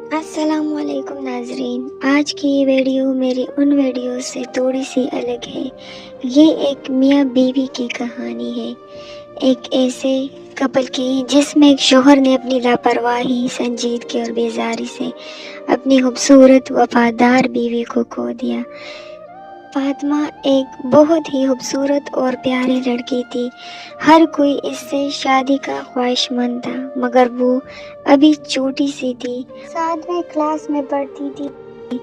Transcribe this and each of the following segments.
السلام علیکم ناظرین، آج کی یہ ویڈیو میری ان ویڈیو سے تھوڑی سی الگ ہے۔ یہ ایک میاں بیوی کی کہانی ہے، ایک ایسے کپل کی جس میں ایک شوہر نے اپنی لاپرواہی، سنجیدگی اور بیزاری سے اپنی خوبصورت وفادار بیوی کو کھو دیا۔ فاطمہ ایک بہت ہی خوبصورت اور پیاری لڑکی تھی۔ ہر کوئی اس سے شادی کا خواہش مند تھا، مگر وہ ابھی چھوٹی سی تھی، 7ویں کلاس میں پڑھتی تھی۔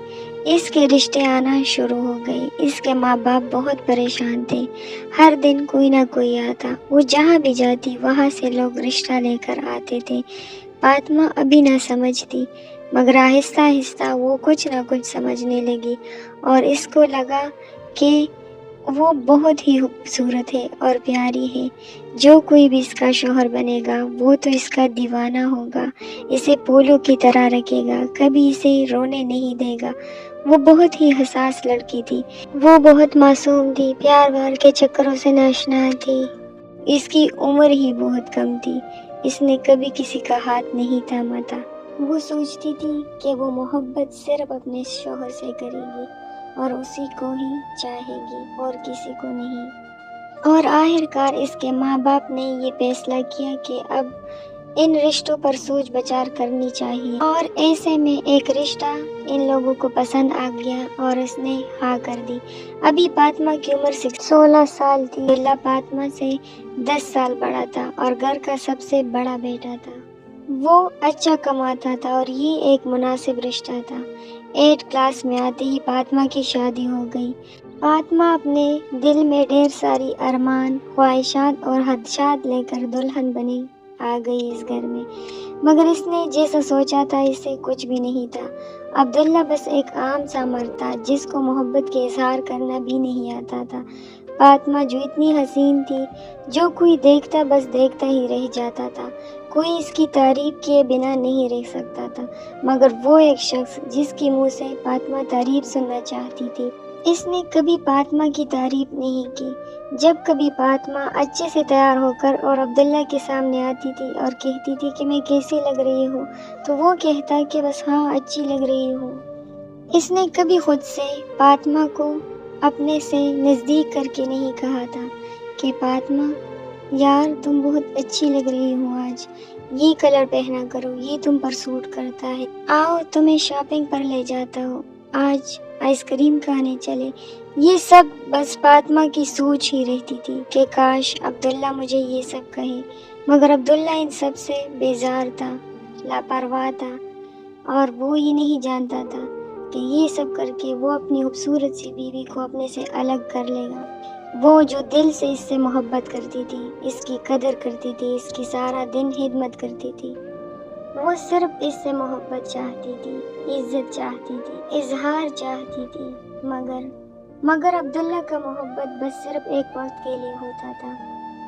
اس کے رشتے آنا شروع ہو گئے۔ اس کے ماں باپ بہت پریشان تھے۔ ہر دن کوئی نہ کوئی آتا، وہ جہاں بھی جاتی وہاں سے لوگ رشتہ لے کر آتے تھے۔ فاطمہ ابھی نہ سمجھتی، مگر آہستہ آہستہ وہ کچھ نہ کچھ سمجھنے لگی اور اس کو لگا کہ وہ بہت ہی خوبصورت ہے اور پیاری ہے۔ جو کوئی بھی اس کا شوہر بنے گا وہ تو اس کا دیوانہ ہوگا، اسے پھولوں کی طرح رکھے گا، کبھی اسے رونے نہیں دے گا۔ وہ بہت ہی حساس لڑکی تھی، وہ بہت معصوم تھی، پیار وار کے چکروں سے ناشنا تھی۔ اس کی عمر ہی بہت کم تھی، اس نے کبھی کسی کا ہاتھ نہیں تھاما تھا۔ وہ سوچتی تھی کہ وہ محبت صرف اپنے شوہر سے کرے گی اور اسی کو ہی چاہے گی اور کسی کو نہیں۔ اور آخر کار اس کے ماں باپ نے یہ فیصلہ کیا کہ اب ان رشتوں پر سوچ بچار کرنی چاہیے، اور ایسے میں ایک رشتہ ان لوگوں کو پسند آ گیا اور اس نے ہاں کر دی۔ ابھی فاطمہ کی عمر 16 سال تھی۔ عبداللہ فاطمہ سے 10 سال بڑا تھا اور گھر کا سب سے بڑا بیٹا تھا۔ وہ اچھا کماتا تھا اور یہ ایک مناسب رشتہ تھا۔ 8 کلاس میں آتے ہی فاطمہ کی شادی ہو گئی۔ فاطمہ اپنے دل میں ڈھیر ساری ارمان، خواہشات اور خدشات لے کر دلہن بنی آ گئی اس گھر میں، مگر اس نے جیسا سوچا تھا اس سے کچھ بھی نہیں تھا۔ عبداللہ بس ایک عام سا مرد تھا جس کو محبت کے اظہار کرنا بھی نہیں آتا تھا۔ فاطمہ جو اتنی حسین تھی، جو کوئی دیکھتا بس دیکھتا ہی رہ جاتا تھا، کوئی اس کی تعریف کیے بنا نہیں رہ سکتا تھا، مگر وہ ایک شخص جس کے منہ سے فاطمہ تعریف سننا چاہتی تھی، اس نے کبھی فاطمہ کی تعریف نہیں کی۔ جب کبھی فاطمہ اچھے سے تیار ہو کر اور عبداللہ کے سامنے آتی تھی اور کہتی تھی کہ میں کیسی لگ رہی ہوں، تو وہ کہتا کہ بس ہاں اچھی لگ رہی ہوں۔ اس نے کبھی خود سے فاطمہ کو اپنے سے نزدیک کر کے نہیں کہا تھا کہ فاطمہ یار تم بہت اچھی لگ رہی ہو، آج یہ کلر پہنا کرو، یہ تم پر سوٹ کرتا ہے، آؤ تمہیں شاپنگ پر لے جاتا ہوں، آج آئس کریم کھانے چلے۔ یہ سب بس فاطمہ کی سوچ ہی رہتی تھی کہ کاش عبداللہ مجھے یہ سب کہے، مگر عبداللہ ان سب سے بیزار تھا، لاپرواہ تھا، اور وہ یہ نہیں جانتا تھا کہ یہ سب کر کے وہ اپنی خوبصورت سی بیوی کو اپنے سے الگ کر لے گا۔ وہ جو دل سے اس سے محبت کرتی تھی، اس کی قدر کرتی تھی، اس کی سارا دن خدمت کرتی تھی، وہ صرف اس سے محبت چاہتی تھی، عزت چاہتی تھی، اظہار چاہتی تھی، مگر عبداللہ کا محبت بس صرف ایک وقت کے لیے ہوتا تھا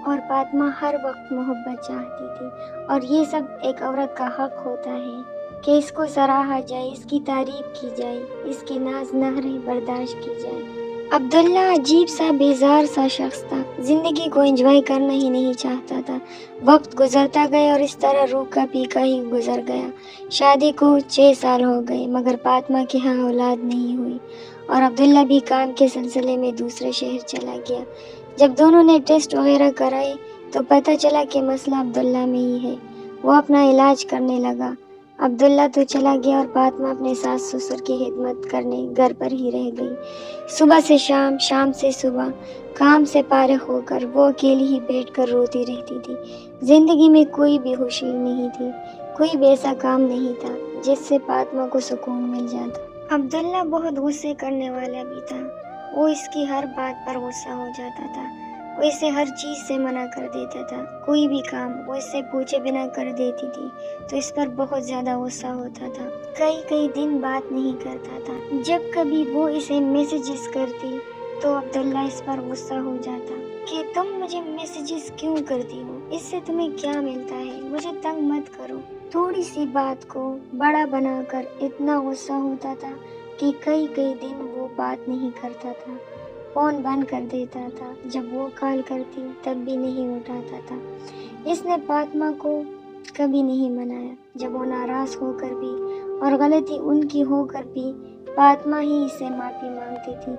اور فاطمہ ہر وقت محبت چاہتی تھی۔ اور یہ سب ایک عورت کا حق ہوتا ہے کہ اس کو سراہا جائے، اس کی تعریف کی جائے، اس کے ناز نخرے برداشت کی جائے۔ عبداللہ عجیب سا بیزار سا شخص تھا، زندگی کو انجوائے کرنا ہی نہیں چاہتا تھا۔ وقت گزرتا گیا اور اس طرح روکا پیکا ہی گزر گیا۔ شادی کو 6 سال ہو گئے، مگر فاطمہ کے ہاں اولاد نہیں ہوئی اور عبداللہ بھی کام کے سلسلے میں دوسرے شہر چلا گیا۔ جب دونوں نے ٹیسٹ وغیرہ کرائے تو پتہ چلا کہ مسئلہ عبداللہ میں ہی ہے۔ وہ اپنا علاج کرنے لگا۔ عبداللہ تو چلا گیا اور فاطمہ اپنے ساس سسر کی خدمت کرنے گھر پر ہی رہ گئی۔ صبح سے شام، شام سے صبح، کام سے فارغ ہو کر وہ اکیلی ہی بیٹھ کر روتی رہتی تھی۔ زندگی میں کوئی بھی خوشی نہیں تھی، کوئی بھی ایسا کام نہیں تھا جس سے فاطمہ کو سکون مل جاتا۔ عبداللہ بہت غصے کرنے والا بھی تھا، وہ اس کی ہر بات پر غصہ ہو جاتا تھا، وہ اسے ہر چیز سے منع کر دیتا تھا، کوئی بھی کام وہ اس سے پوچھے بنا کر دیتی تھی تو اس پر بہت زیادہ غصہ ہوتا تھا، کئی دن بات نہیں کرتا تھا۔ جب کبھی وہ اسے میسیجز کرتی تو عبداللہ اس پر غصہ ہو جاتا کہ تم مجھے میسیجز کیوں کرتی ہو، اس سے تمہیں کیا ملتا ہے، مجھے تنگ مت کرو۔ تھوڑی سی بات کو بڑا بنا کر اتنا غصہ ہوتا تھا کہ کئی دن وہ بات نہیں کرتا تھا، فون بند کر دیتا تھا، جب وہ کال کرتی تب بھی نہیں اٹھاتا تھا۔ اس نے فاطمہ کو کبھی نہیں منایا، جب وہ ناراض ہو کر بھی اور غلطی ان کی ہو کر بھی فاطمہ ہی اس سے معافی مانگتی تھی،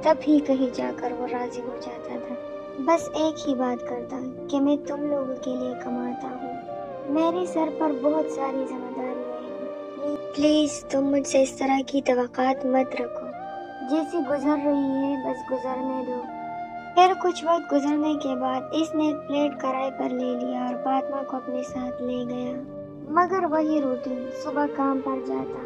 تب ہی کہیں جا کر وہ راضی ہو جاتا تھا۔ بس ایک ہی بات کرتا کہ میں تم لوگوں کے لیے کماتا ہوں، میرے سر پر بہت ساری ذمہ داریاں ہیں، پلیز تم مجھ سے اس طرح کی توقعات مت رکھو، جیسی گزر رہی ہے بس گزرنے دو۔ پھر کچھ وقت گزرنے کے بعد اس نے ایک فلیٹ کرائے پر لے لیا اور فاطمہ کو اپنے ساتھ لے گیا، مگر وہی روٹین، صبح کام پر جاتا،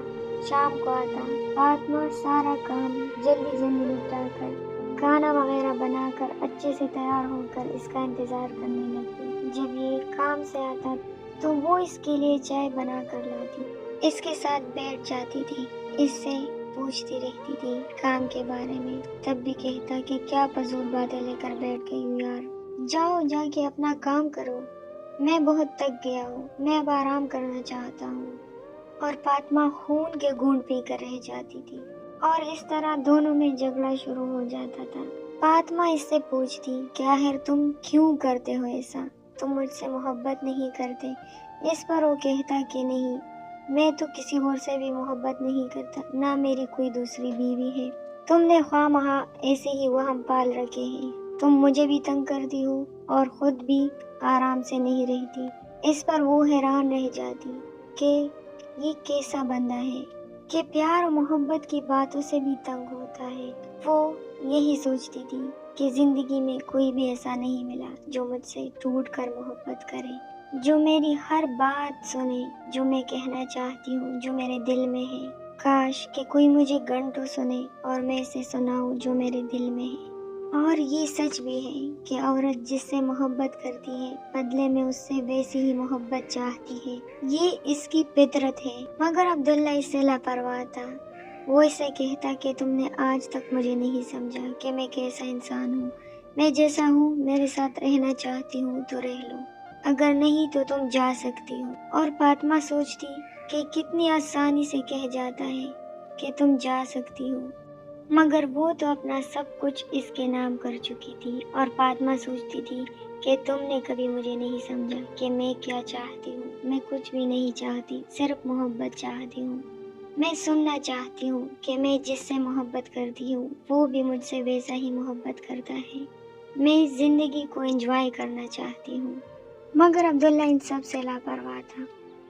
شام کو آتا، فاطمہ سارا کام جلدی جلدی نپٹا کر، کھانا وغیرہ بنا کر اچھے سے تیار ہو کر اس کا انتظار کرنے لگتی۔ جب یہ کام سے آتا تو وہ اس کے لیے چائے بنا کر لاتی، اس کے ساتھ بیٹھ جاتی تھی، اس سے پوچھتی رہتی تھی کام کے بارے میں، تب بھی کہتا کہ کیا فضول باتیں لے کر بیٹھ گئی ہو یار، جاؤ جا کے اپنا کام کرو، میں بہت تک گیا ہوں، میں اب آرام کرنا چاہتا ہوں۔ اور فاطمہ خون کے گھونٹ پی کر رہ جاتی تھی، اور اس طرح دونوں میں جھگڑا شروع ہو جاتا تھا۔ فاطمہ اس سے پوچھتی کہ آخر تم کیوں کرتے ہو ایسا، تم مجھ سے محبت نہیں کرتے؟ اس پر وہ کہتا کہ نہیں، میں تو کسی اور سے بھی محبت نہیں کرتا، نہ میری کوئی دوسری بیوی ہے، تم نے خواہ مخواہ ایسے ہی وہم پال رکھے ہیں، تم مجھے بھی تنگ کرتی ہو اور خود بھی آرام سے نہیں رہتی۔ اس پر وہ حیران رہ جاتی کہ یہ کیسا بندہ ہے کہ پیار و محبت کی باتوں سے بھی تنگ ہوتا ہے۔ وہ یہی سوچتی تھی کہ زندگی میں کوئی بھی ایسا نہیں ملا جو مجھ سے ٹوٹ کر محبت کرے، جو میری ہر بات سنے، جو میں کہنا چاہتی ہوں جو میرے دل میں ہے۔ کاش کہ کوئی مجھے گھنٹوں سنے اور میں اسے سناؤں جو میرے دل میں ہے۔ اور یہ سچ بھی ہے کہ عورت جس سے محبت کرتی ہے بدلے میں اس سے ویسی ہی محبت چاہتی ہے، یہ اس کی فطرت ہے۔ مگر عبداللہ اس سے لاپرواہ تھا، وہ اسے کہتا کہ تم نے آج تک مجھے نہیں سمجھا کہ میں کیسا انسان ہوں، میں جیسا ہوں، میرے ساتھ رہنا چاہتی ہوں تو رہ لو، اگر نہیں تو تم جا سکتی ہو۔ اور فاطمہ سوچتی کہ کتنی آسانی سے کہہ جاتا ہے کہ تم جا سکتی ہو، مگر وہ تو اپنا سب کچھ اس کے نام کر چکی تھی۔ اور فاطمہ سوچتی تھی کہ تم نے کبھی مجھے نہیں سمجھا کہ میں کیا چاہتی ہوں، میں کچھ بھی نہیں چاہتی، صرف محبت چاہتی ہوں۔ میں سننا چاہتی ہوں کہ میں جس سے محبت کرتی ہوں وہ بھی مجھ سے ویسا ہی محبت کرتا ہے، میں زندگی کو انجوائے کرنا چاہتی ہوں۔ مگر عبداللہ ان سب سے لاپرواہ تھا۔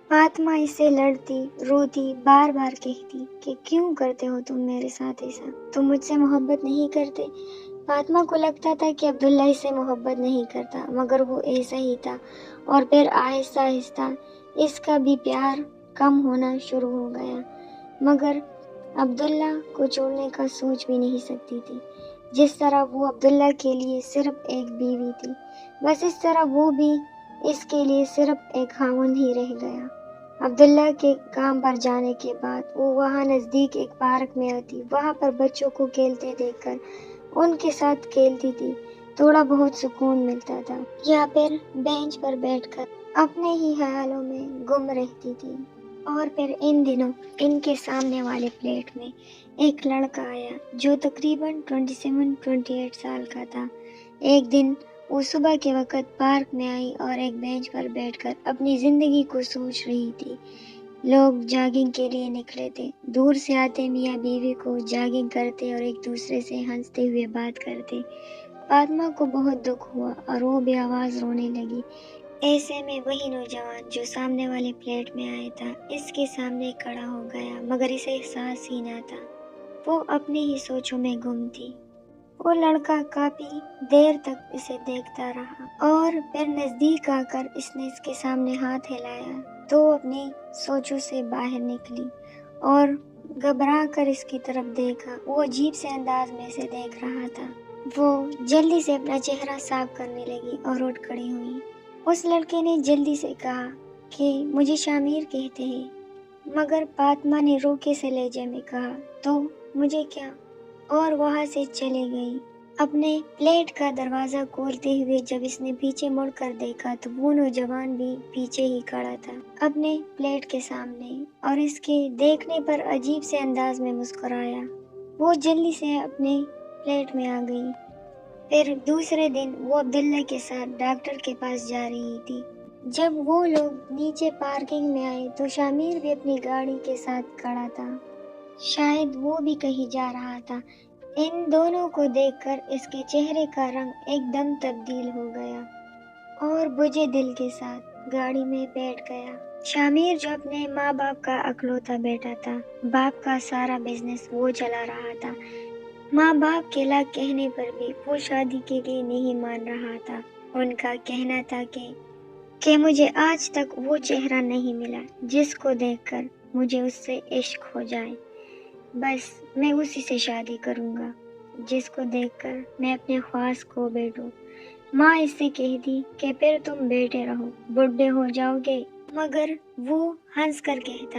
فاطمہ اس سے لڑتی، روتی، بار بار کہتی کہ کیوں کرتے ہو تم میرے ساتھ ایسا، تم مجھ سے محبت نہیں کرتے؟ فاطمہ کو لگتا تھا کہ عبداللہ اس سے محبت نہیں کرتا، مگر وہ ایسا ہی تھا۔ اور پھر آہستہ آہستہ اس کا بھی پیار کم ہونا شروع ہو گیا، مگر عبداللہ کو چھوڑنے کا سوچ بھی نہیں سکتی تھی، جس طرح وہ عبداللہ کے لیے صرف ایک بیوی تھی، بس اس طرح وہ بھی اس کے لیے صرف ایک خاوند ہی رہ گیا۔ عبداللہ کے کام پر جانے کے بعد وہ وہاں نزدیک ایک پارک میں آتی، وہاں پر بچوں کو کھیلتے دیکھ کر ان کے ساتھ کھیلتی تھی، تھوڑا بہت سکون ملتا تھا، یا پھر بینچ پر بیٹھ کر اپنے ہی خیالوں میں گم رہتی تھی۔ اور پھر ان دنوں ان کے سامنے والے فلیٹ میں ایک لڑکا آیا جو تقریباً 27-28 سال کا تھا۔ ایک دن وہ صبح کے وقت پارک میں آئی اور ایک بینچ پر بیٹھ کر اپنی زندگی کو سوچ رہی تھی۔ لوگ جاگنگ کے لیے نکلے تھے، دور سے آتے میاں بیوی کو جاگنگ کرتے اور ایک دوسرے سے ہنستے ہوئے بات کرتے۔ فاطمہ کو بہت دکھ ہوا اور وہ بے آواز رونے لگی۔ ایسے میں وہی نوجوان جو سامنے والے فلیٹ میں آیا تھا اس کے سامنے کھڑا ہو گیا، مگر اسے احساس ہی نہ تھا، وہ اپنی ہی سوچوں میں گم تھی۔ وہ لڑکا کافی دیر تک اسے دیکھتا رہا اور پھر نزدیک آ کر اس نے اس کے سامنے ہاتھ ہلایا تو وہ اپنی سوچوں سے باہر نکلی اور گھبرا کر اس کی طرف دیکھا۔ وہ عجیب سے انداز میں اسے دیکھ رہا تھا۔ وہ جلدی سے اپنا چہرہ صاف کرنے لگی اور اٹھ کھڑی ہوئی۔ اس لڑکے نے جلدی سے کہا کہ مجھے شامیر کہتے ہیں، مگر فاطمہ نے روکے سے لہجے میں کہا تو مجھے کیا، اور وہاں سے چلی گئی۔ اپنے فلیٹ کا دروازہ کھولتے ہوئے جب اس نے پیچھے مڑ کر دیکھا تو وہ نوجوان بھی پیچھے ہی کھڑا تھا اپنے فلیٹ کے سامنے، اور اس کے دیکھنے پر عجیب سے انداز میں مسکرایا۔ وہ جلدی سے اپنے فلیٹ میں آ گئی۔ پھر دوسرے دن وہ عبداللہ کے ساتھ ڈاکٹر کے پاس جا رہی تھی۔ جب وہ لوگ نیچے پارکنگ میں آئے تو شامیر بھی اپنی گاڑی کے ساتھ کھڑا تھا، شاید وہ بھی کہیں جا رہا تھا۔ ان دونوں کو دیکھ کر اس کے چہرے کا رنگ ایک دم تبدیل ہو گیا اور بجھے دل کے ساتھ گاڑی میں بیٹھ گیا۔ شامیر جو اپنے ماں باپ کا اکلوتا بیٹا تھا، باپ کا سارا بزنس وہ چلا رہا تھا، ماں باپ کے لاکھ کہنے پر بھی وہ شادی کے لیے نہیں مان رہا تھا۔ ان کا کہنا تھا کہ مجھے آج تک وہ چہرہ نہیں ملا جس کو دیکھ کر مجھے اس سے عشق ہو جائے، بس میں اسی سے شادی کروں گا جس کو دیکھ کر میں اپنے خواص کو بیٹھوں۔ ماں اس سے کہتی کہ پھر تم بیٹھے رہو، بڈھے ہو جاؤ گے، مگر وہ ہنس کر کہتا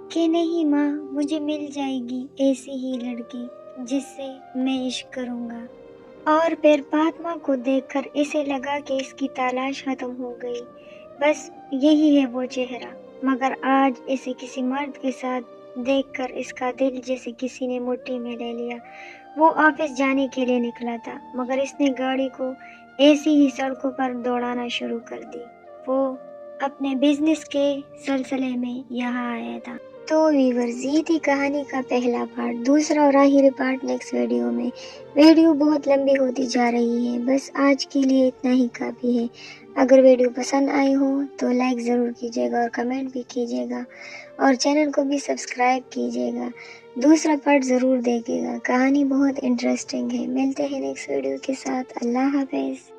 کہ نہیں ماں، مجھے مل جائے گی ایسی ہی لڑکی جس سے میں عشق کروں گا۔ اور پھر فاطمہ کو دیکھ کر اسے لگا کہ اس کی تلاش ختم ہو گئی، بس یہی ہے وہ چہرہ، مگر آج اسے کسی مرد کے ساتھ دیکھ کر اس کا دل جیسے کسی نے مٹھی میں لے لیا۔ وہ آفس جانے کے لیے نکلا تھا، مگر اس نے گاڑی کو ایسی ہی سڑکوں پر دوڑانا شروع کر دی۔ وہ اپنے بزنس کے سلسلے میں یہاں آیا تھا۔ تو ویورز، یہ تھی کہانی کا پہلا پارٹ۔ دوسرا اور آخری پارٹ نیکسٹ ویڈیو میں۔ ویڈیو بہت لمبی ہوتی جا رہی ہے، بس آج کے لیے اتنا ہی کافی ہے۔ اگر ویڈیو پسند آئی ہو تو لائک ضرور کیجیے گا اور کمنٹ بھی کیجیے گا اور چینل کو بھی سبسکرائب کیجیے گا۔ دوسرا پارٹ ضرور دیکھیے گا، کہانی بہت انٹرسٹنگ ہے۔ ملتے ہیں نیکسٹ ویڈیو کے ساتھ۔ اللہ حافظ۔